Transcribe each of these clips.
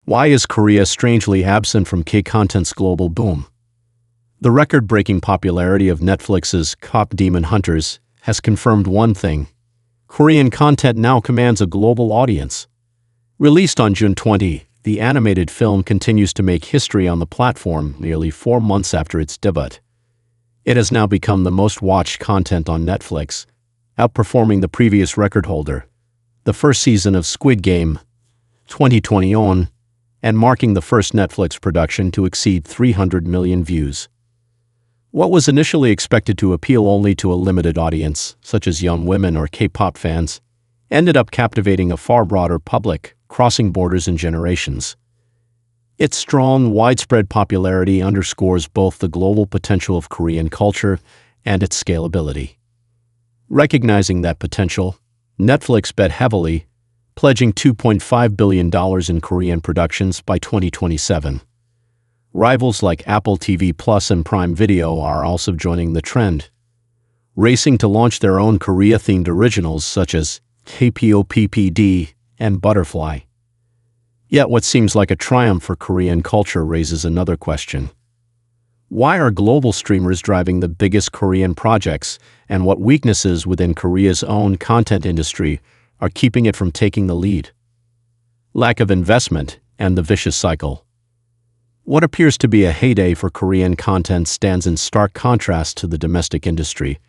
Why is Korea strangely absent from K-content's global boom? The record-breaking popularity of Netflix's KPop Demon Hunters has confirmed one thing: Korean content now commands a global audience. Released on June 20, the animated film continues to make history on the platform nearly 4 months after its debut. It has now become the most-watched content on Netflix, outperforming the previous record holder, the first season of Squid Game 2021, and marking the first Netflix production to exceed 300 million views. What was initially expected to appeal only to a limited audience, such as young women or K-pop fans, ended up captivating a far broader public, crossing borders and generations. Its strong, widespread popularity underscores both the global potential of Korean culture and its scalability. Recognizing that potential, Netflix bet heavily, pledging $2.5 billion in Korean productions by 2027. Rivals like Apple TV Plus and Prime Video are also joining the trend, racing to launch their own Korea-themed originals such as KPop and Butterfly. Yet what seems like a triumph for Korean culture raises another question. Why are global streamers driving the biggest Korean projects, and what weaknesses within Korea's own content industry are keeping it from taking the lead? Lack of investment and the vicious cycle. What appears to be a heyday for Korean content stands in stark contrast to the domestic industry,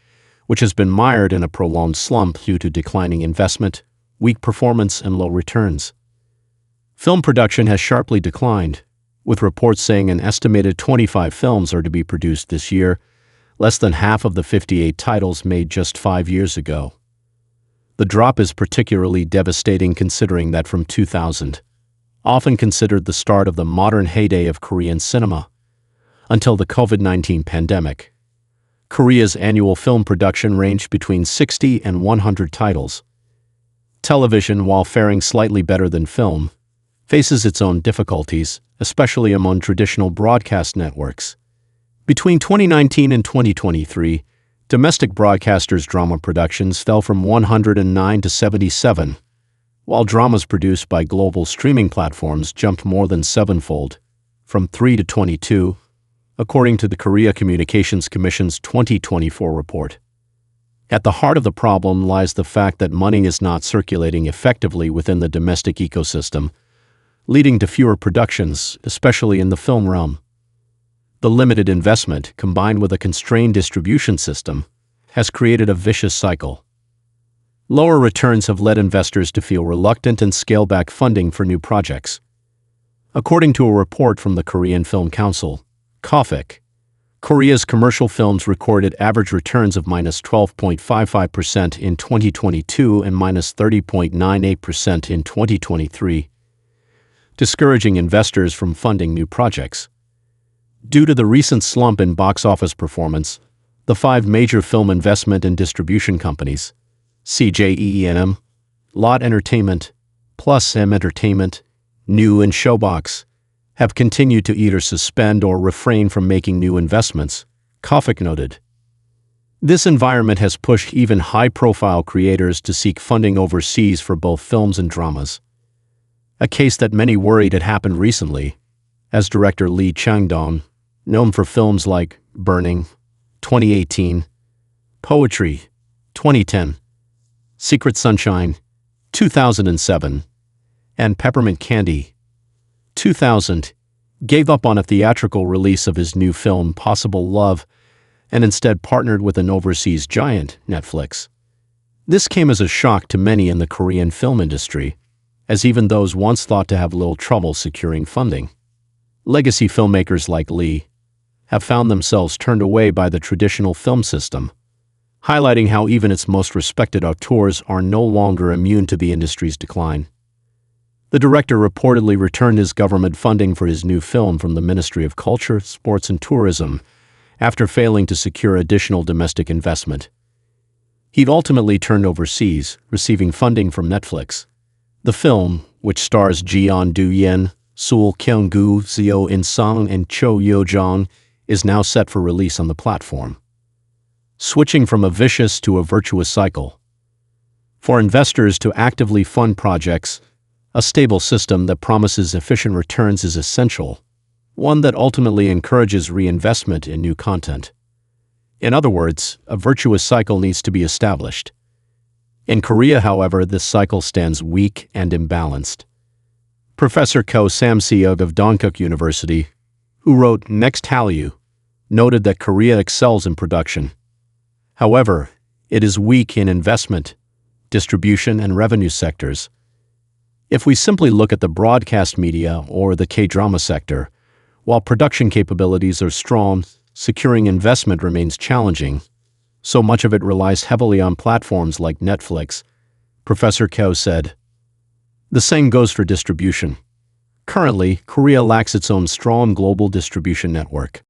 which has been mired in a prolonged slump due to declining investment, weak performance, and low returns. Film production has sharply declined, with reports saying an estimated 25 films are to be produced this year, less than half of the 58 titles made just 5 years ago. The drop is particularly devastating considering that from 2000, often considered the start of the modern heyday of Korean cinema, until the COVID-19 pandemic, Korea's annual film production ranged between 60 and 100 titles. Television, while faring slightly better than film, faces its own difficulties, especially among traditional broadcast networks. Between 2019 and 2023, domestic broadcasters' drama productions fell from 109 to 77, while dramas produced by global streaming platforms jumped more than sevenfold, from 3 to 22, according to the Korea Communications Commission's 2024 report. At the heart of the problem lies the fact that money is not circulating effectively within the domestic ecosystem, leading to fewer productions, especially in the film realm. The limited investment, combined with a constrained distribution system, has created a vicious cycle. Lower returns have led investors to feel reluctant and scale back funding for new projects. According to a report from the Korean Film Council, KOFIC, Korea's commercial films recorded average returns of -12.55% in 2022 and -30.98% in 2023, discouraging investors from funding new projects. Due to the recent slump in box office performance, the 5 major film investment and distribution companies, CJEE&M, Lot Entertainment, Plus M Entertainment, New and Showbox, have continued to either suspend or refrain from making new investments, KOFIC noted. This environment has pushed even high-profile creators to seek funding overseas for both films and dramas, a case that many worried had happened recently, as director Lee Chang-dong, known for films like Burning, 2018, Poetry, 2010, Secret Sunshine, 2007, and Peppermint Candy, 2000, gave up on a theatrical release of his new film Possible Love and instead partnered with an overseas giant, Netflix. This came as a shock to many in the Korean film industry, as even those once thought to have little trouble securing funding. Legacy filmmakers like Lee have found themselves turned away by the traditional film system, highlighting how even its most respected auteurs are no longer immune to the industry's decline. The director reportedly returned his government funding for his new film from the Ministry of Culture, Sports and Tourism after failing to secure additional domestic investment. He'd ultimately turned overseas, receiving funding from Netflix. The film, which stars Jeon Do-yen, Sul Kyung-gu, Seo In-sung, and Cho Yo-jong, is now set for release on the platform, switching from a vicious to a virtuous cycle. For investors to actively fund projects, A stable system that promises efficient returns is essential, one that ultimately encourages reinvestment in new content. In other words, a virtuous cycle needs to be established. In Korea, however, this cycle stands weak and imbalanced. Professor Ko Sam-seok of Dongguk University, who wrote Next Hallyu, noted that Korea excels in production. However, it is weak in investment, distribution, and revenue sectors. If we simply look at the broadcast media or the K-drama sector, while production capabilities are strong, securing investment remains challenging. So much of it relies heavily on platforms like Netflix, Professor Ko said. The same goes for distribution. Currently, Korea lacks its own strong global distribution network.